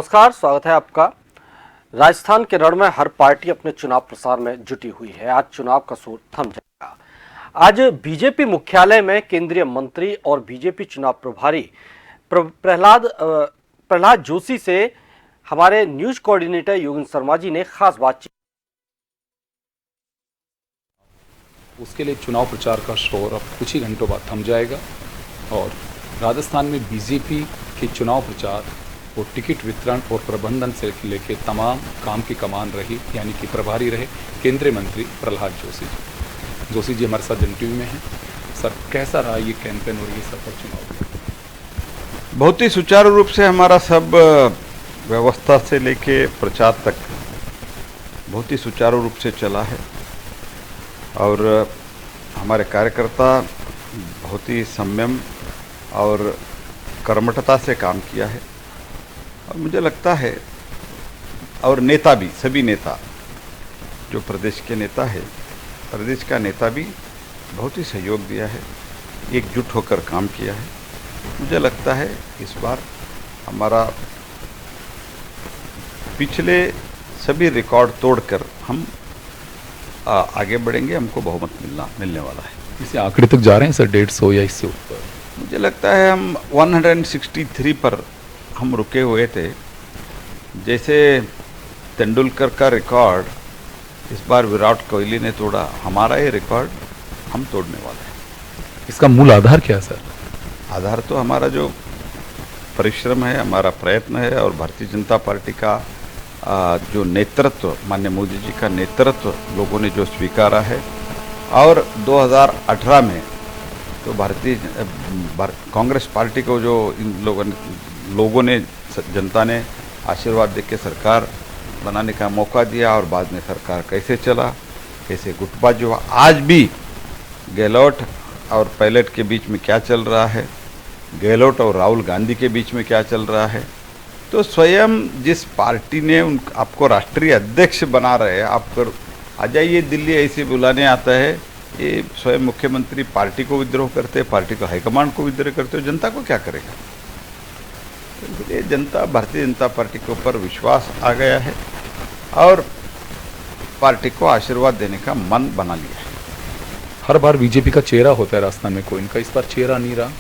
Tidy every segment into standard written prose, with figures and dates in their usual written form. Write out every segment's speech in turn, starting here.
नमस्कार, स्वागत है आपका। राजस्थान के रण में हर पार्टी अपने चुनाव प्रचार में जुटी हुई है। आज चुनाव का शोर थम जाएगा। आज बीजेपी मुख्यालय में केंद्रीय मंत्री और बीजेपी चुनाव प्रभारी प्रहलाद जोशी से हमारे न्यूज कोऑर्डिनेटर योगेंद्र शर्मा जी ने खास बातचीत। उसके लिए चुनाव प्रचार का शोर अब कुछ ही घंटों बाद थम जाएगा और राजस्थान में बीजेपी के चुनाव प्रचार और टिकट वितरण और प्रबंधन से लेकर तमाम काम की कमान रही, यानी कि प्रभारी रहे केंद्रीय मंत्री प्रहलाद जोशी जी हमारे साथ इंटरव्यू में हैं। सर, कैसा रहा ये कैंपेन और ये सफर चुनाव? बहुत ही सुचारू रूप से हमारा सब व्यवस्था से लेके प्रचार तक बहुत ही सुचारू रूप से चला है और हमारे कार्यकर्ता बहुत ही संयम और कर्मठता से काम किया है और मुझे लगता है, और नेता भी, सभी नेता जो प्रदेश के नेता है, प्रदेश का नेता भी बहुत ही सहयोग दिया है, एकजुट होकर काम किया है। मुझे लगता है इस बार हमारा पिछले सभी रिकॉर्ड तोड़कर हम आगे बढ़ेंगे, हमको बहुमत मिलने वाला है। इसे आंकड़े तक जा रहे हैं सर, 150 या इससे ऊपर? मुझे लगता है हम 163 पर हम रुके हुए थे। जैसे तेंदुलकर का रिकॉर्ड इस बार विराट कोहली ने तोड़ा, हमारा ये रिकॉर्ड हम तोड़ने वाले हैं। इसका मूल आधार क्या है सर? आधार तो हमारा जो परिश्रम है, हमारा प्रयत्न है और भारतीय जनता पार्टी का जो नेतृत्व, माननीय मोदी जी का नेतृत्व लोगों ने जो स्वीकारा है। और 2018 में तो कांग्रेस पार्टी को जो इन लोगों ने जनता ने आशीर्वाद देके सरकार बनाने का मौका दिया और बाद में सरकार कैसे चला, कैसे गुटबाजी हुआ। आज भी गहलोत और पायलट के बीच में क्या चल रहा है, गहलोत और राहुल गांधी के बीच में क्या चल रहा है। तो स्वयं जिस पार्टी ने आपको राष्ट्रीय अध्यक्ष बना रहे हैं, आप कर आ जाइए दिल्ली ऐसे बुलाने आता है, ये स्वयं मुख्यमंत्री पार्टी को विद्रोह करते, पार्टी को हाईकमांड को विद्रोह करते हो, जनता को क्या करेगा? तो इसलिए जनता, भारतीय जनता पार्टी के ऊपर विश्वास आ गया है और पार्टी को आशीर्वाद देने का मन बना लिया है। हर बार बीजेपी का चेहरा होता है राजस्थान में, कोई इनका इस बार चेहरा नहीं रहा।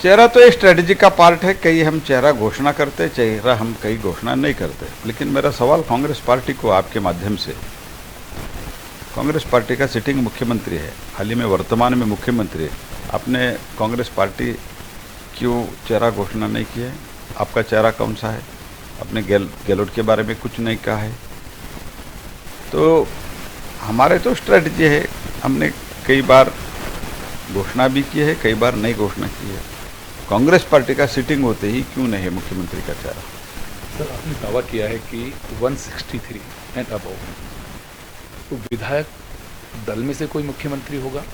चेहरा तो एक स्ट्रेटजी का पार्ट है, कई हम चेहरा घोषणा करते, चेहरा हम कई घोषणा नहीं करते। लेकिन मेरा सवाल कांग्रेस पार्टी को आपके माध्यम से, कांग्रेस पार्टी का सिटिंग मुख्यमंत्री है, हाल ही में वर्तमान में मुख्यमंत्री है, आपने कांग्रेस पार्टी क्यों चेहरा घोषणा नहीं किया है? आपका चेहरा कौन सा है? आपने गहलोत के बारे में कुछ नहीं कहा है। तो हमारे तो स्ट्रेटजी है, हमने कई बार घोषणा भी की है, कई बार नहीं घोषणा की है। कांग्रेस पार्टी का सिटिंग होते ही क्यों नहीं है मुख्यमंत्री का चेहरा? सर, आपने दावा किया है कि 163 एंड अबव, तो विधायक दल में से कोई मुख्यमंत्री होगा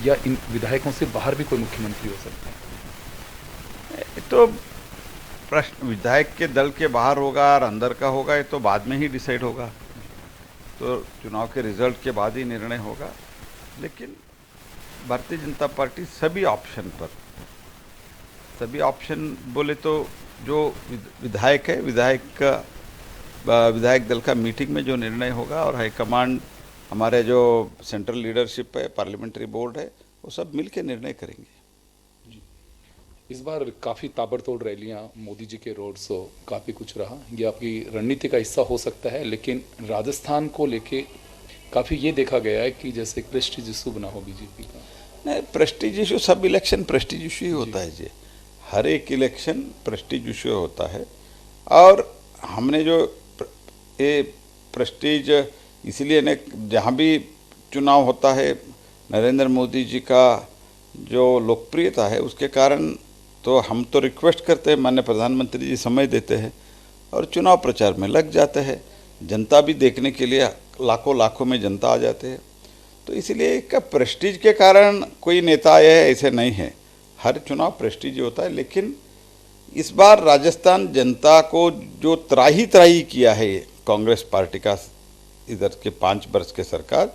या इन विधायकों से बाहर भी कोई मुख्यमंत्री हो सकता है? तो प्रश्न विधायक के दल के बाहर होगा और अंदर का होगा, ये तो बाद में ही डिसाइड होगा, तो चुनाव के रिजल्ट के बाद ही निर्णय होगा। लेकिन भारतीय जनता पार्टी सभी ऑप्शन बोले तो जो विधायक है, विधायक दल का मीटिंग में जो निर्णय होगा और हाईकमांड, हमारे जो सेंट्रल लीडरशिप है, पार्लियामेंट्री बोर्ड है, वो सब मिलकर निर्णय करेंगे। इस बार काफ़ी ताबड़तोड़ रैलियां, मोदी जी के रोड शो, काफ़ी कुछ रहा। ये आपकी रणनीति का हिस्सा हो सकता है, लेकिन राजस्थान को लेके काफ़ी ये देखा गया है कि जैसे प्रेस्टीज इशू बना हो बीजेपी का। नहीं, प्रेस्टीज इशू, सब इलेक्शन प्रेस्टीज इशू ही होता है जी, हर एक इलेक्शन प्रेस्टीज इशू होता है। और हमने जो ये प्रेस्टीज इसलिए ने, जहाँ भी चुनाव होता है, नरेंद्र मोदी जी का जो लोकप्रियता है उसके कारण तो हम तो रिक्वेस्ट करते हैं, माननीय प्रधानमंत्री जी समय देते हैं और चुनाव प्रचार में लग जाते हैं। जनता भी देखने के लिए लाखों में जनता आ जाते हैं। तो इसलिए एक प्रेस्टीज के कारण कोई नेता आया है ऐसे नहीं है, हर चुनाव प्रेस्टीज होता है। लेकिन इस बार राजस्थान जनता को जो त्राही किया है कांग्रेस पार्टी का इधर के 5 वर्ष के सरकार,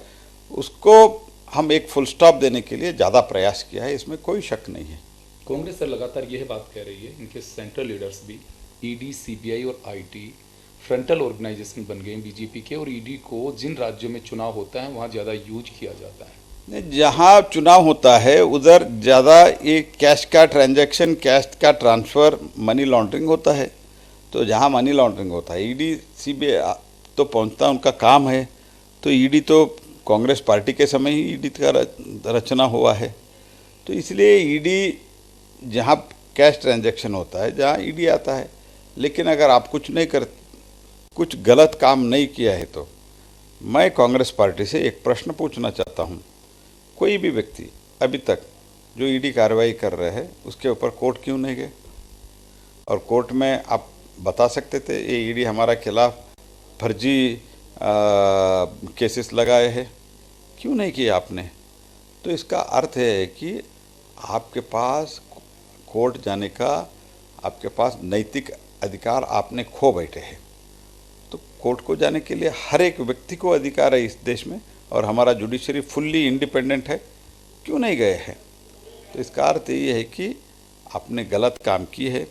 उसको हम एक फुल स्टॉप देने के लिए ज़्यादा प्रयास किया है, इसमें कोई शक नहीं है। कांग्रेस सर लगातार यह बात कह रही है, इनके सेंट्रल लीडर्स भी, ईडी, सीबीआई और आईटी फ्रंटल ऑर्गेनाइजेशन बन गए बीजेपी के, और ईडी को जिन राज्यों में चुनाव होता है वहाँ ज़्यादा यूज किया जाता है। नहीं, जहाँ चुनाव होता है उधर ज़्यादा ये कैश का ट्रांजैक्शन, कैश का ट्रांसफ़र, मनी लॉन्ड्रिंग होता है। तो जहाँ मनी लॉन्ड्रिंग होता है ईडी सीबीआई तो पहुँचता, उनका काम है। तो ईडी तो कांग्रेस पार्टी के समय ही ईडी का रचना हुआ है। तो इसलिए ईडी जहाँ कैश ट्रांजैक्शन होता है जहाँ ईडी आता है। लेकिन अगर आप कुछ गलत काम नहीं किया है तो मैं कांग्रेस पार्टी से एक प्रश्न पूछना चाहता हूँ। कोई भी व्यक्ति अभी तक जो ईडी कार्रवाई कर रहे हैं उसके ऊपर कोर्ट क्यों नहीं गए? और कोर्ट में आप बता सकते थे ये ईडी हमारा खिलाफ फर्जी केसेस लगाए हैं, क्यों नहीं किए आपने? तो इसका अर्थ है कि आपके पास कोर्ट जाने का, आपके पास नैतिक अधिकार आपने खो बैठे हैं। तो कोर्ट को जाने के लिए हर एक व्यक्ति को अधिकार है इस देश में, और हमारा जुडिशरी फुल्ली इंडिपेंडेंट है, क्यों नहीं गए हैं? तो इसका अर्थ ये है कि आपने गलत काम की है।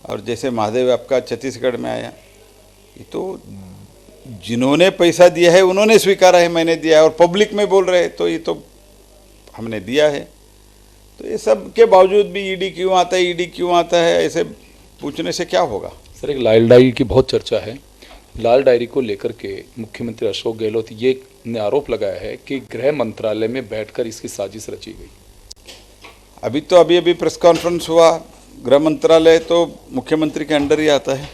और जैसे महादेव आपका छत्तीसगढ़ में आया, ये तो जिन्होंने पैसा दिया है उन्होंने स्वीकारा है मैंने दिया है, और पब्लिक में बोल रहे हैं तो ये तो हमने दिया है। तो ये सब के बावजूद भी ईडी क्यों आता है, ईडी क्यों आता है, ऐसे पूछने से क्या होगा? सर, एक लाल डायरी की बहुत चर्चा है। लाल डायरी को लेकर के मुख्यमंत्री अशोक गहलोत ये ने आरोप लगाया है कि गृह मंत्रालय में बैठकर इसकी साजिश रची गई। अभी प्रेस कॉन्फ्रेंस हुआ। गृह मंत्रालय तो मुख्यमंत्री के अंडर ही आता है।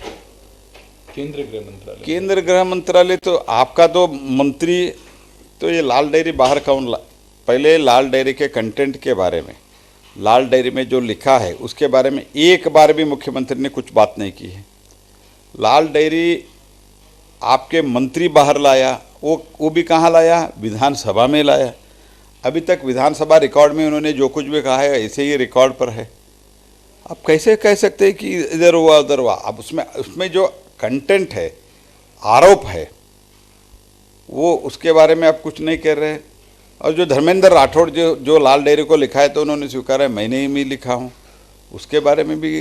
केंद्र गृह मंत्रालय तो आपका तो मंत्री, तो ये लाल डायरी बाहर कौन पहले लाल डायरी के कंटेंट के बारे में, लाल डायरी में जो लिखा है उसके बारे में एक बार भी मुख्यमंत्री ने कुछ बात नहीं की है। लाल डायरी आपके मंत्री बाहर लाया, वो भी कहाँ लाया? विधानसभा में लाया। अभी तक विधानसभा रिकॉर्ड में उन्होंने जो कुछ भी कहा है ऐसे ही रिकॉर्ड पर है। आप कैसे कह सकते हैं कि इधर हुआ उधर हुआ? अब उसमें जो कंटेंट है, आरोप है, वो उसके बारे में आप कुछ नहीं कह रहे। और जो धर्मेंद्र राठौड़ जो लाल डायरी को लिखा है तो उन्होंने स्वीकारा है मैंने ही लिखा हूँ, उसके बारे में भी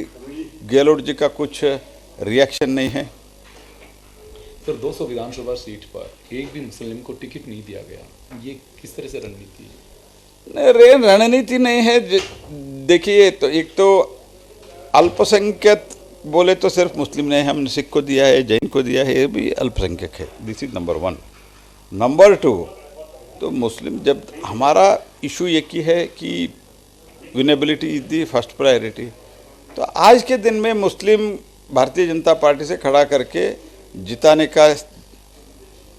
गहलोत जी का कुछ रिएक्शन नहीं है। फिर 200 विधानसभा सीट पर एक भी मुस्लिम को टिकट नहीं दिया गया, ये किस तरह से रणनीति है? रणनीति नहीं है। देखिए, तो एक तो अल्पसंख्यक बोले तो सिर्फ मुस्लिम नहीं, हमने सिख को दिया है, जैन को दिया है, ये भी अल्पसंख्यक है। This is number 1। नंबर 2, तो मुस्लिम, जब हमारा इशू एक ही है कि winnability is the first priority, तो आज के दिन में मुस्लिम भारतीय जनता पार्टी से खड़ा करके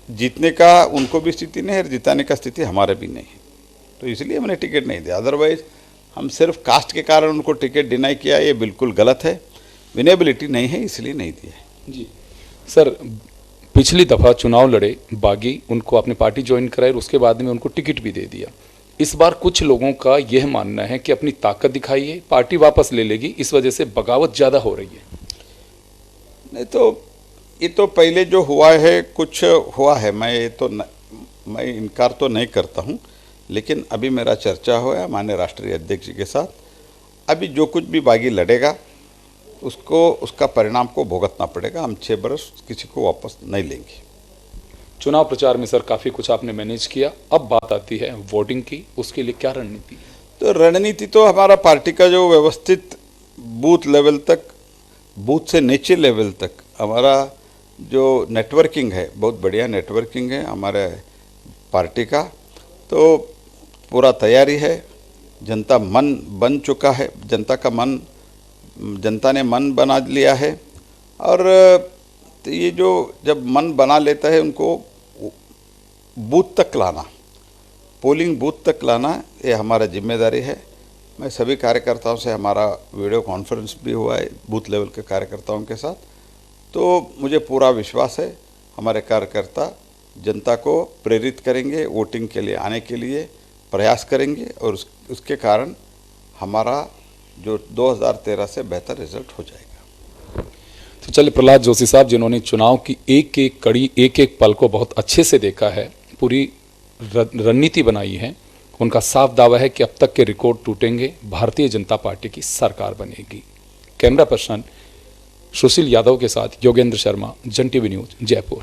जीतने का उनको भी स्थिति नहीं है, और जिताने का स्थिति हमारे भी नहीं है। तो इसलिए हमने टिकट नहीं दिया। अदरवाइज हम सिर्फ कास्ट के कारण उनको टिकट डिनाई किया, ये बिल्कुल गलत है। विनेबिलिटी नहीं है इसलिए नहीं दिया है। जी सर, पिछली दफ़ा चुनाव लड़े बागी, उनको अपनी पार्टी ज्वाइन कराई और उसके बाद में उनको टिकट भी दे दिया। इस बार कुछ लोगों का यह मानना है कि अपनी ताकत दिखाइए, पार्टी वापस ले लेगी, इस वजह से बगावत ज़्यादा हो रही है। नहीं तो ये तो पहले जो हुआ है कुछ हुआ है, मैं इनकार तो नहीं करता हूँ, लेकिन अभी मेरा चर्चा हुआ है माननीय राष्ट्रीय अध्यक्ष जी के साथ। अभी जो कुछ भी बागी लड़ेगा उसको उसका परिणाम को भुगतना पड़ेगा। हम 6 बरस किसी को वापस नहीं लेंगे। चुनाव प्रचार में सर काफ़ी कुछ आपने मैनेज किया, अब बात आती है वोटिंग की, उसके लिए क्या रणनीति? तो रणनीति तो हमारा पार्टी का जो व्यवस्थित बूथ लेवल तक, बूथ से नीचे लेवल तक हमारा जो नेटवर्किंग है, बहुत बढ़िया नेटवर्किंग है हमारे पार्टी का। तो पूरा तैयारी है। जनता मन बन चुका है, जनता ने मन बना लिया है। और तो ये जो जब मन बना लेता है उनको बूथ तक लाना, पोलिंग बूथ तक लाना, ये हमारा जिम्मेदारी है। मैं सभी कार्यकर्ताओं से, हमारा वीडियो कॉन्फ्रेंस भी हुआ है बूथ लेवल के कार्यकर्ताओं के साथ, तो मुझे पूरा विश्वास है हमारे कार्यकर्ता जनता को प्रेरित करेंगे, वोटिंग के लिए आने के लिए प्रयास करेंगे, और उसके कारण हमारा जो 2013 से बेहतर रिजल्ट हो जाएगा। तो चलिए, प्रहलाद जोशी साहब, जिन्होंने चुनाव की एक एक कड़ी, एक एक पल को बहुत अच्छे से देखा है, पूरी रणनीति बनाई है, उनका साफ दावा है कि अब तक के रिकॉर्ड टूटेंगे, भारतीय जनता पार्टी की सरकार बनेगी। कैमरा पर्सन सुशील यादव के साथ योगेंद्र शर्मा, जन टीवी न्यूज, जयपुर।